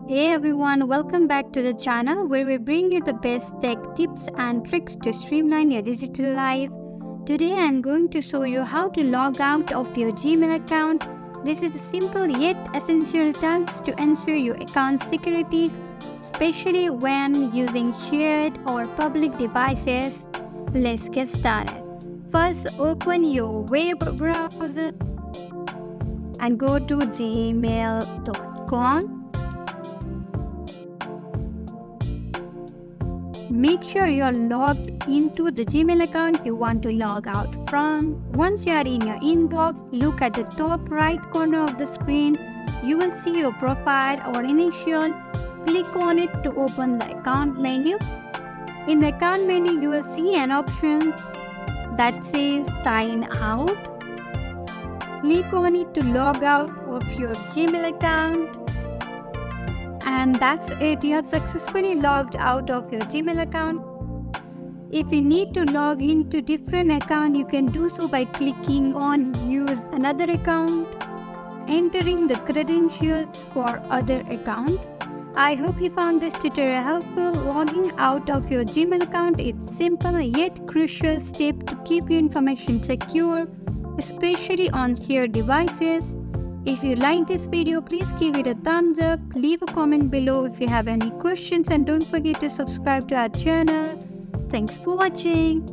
Hey everyone, welcome back to the channel where we bring you the best tech tips and tricks to streamline your digital life. Today I'm going to show you how to log out of your Gmail account. This is a simple yet essential task to ensure your account security, especially when using shared or public devices. Let's get started. First, open your web browser and go to gmail.com. Make sure you're logged into the Gmail account you want to log out from. Once you are in your inbox, look at the top right corner of the screen. You will see your profile or initial. Click on it to open the account menu. In the account menu, you will see an option that says Sign Out. Click on it to log out of your Gmail account. And that's it, you have successfully logged out of your Gmail account. If you need to log into different account, you can do so by clicking on Use Another Account, entering the credentials for other account. I hope you found this tutorial helpful. Logging out of your Gmail account is simple yet crucial step to keep your information secure, especially on shared devices. If you like this video, please give it a thumbs up, leave a comment below if you have any questions, and don't forget to subscribe to our channel. Thanks for watching.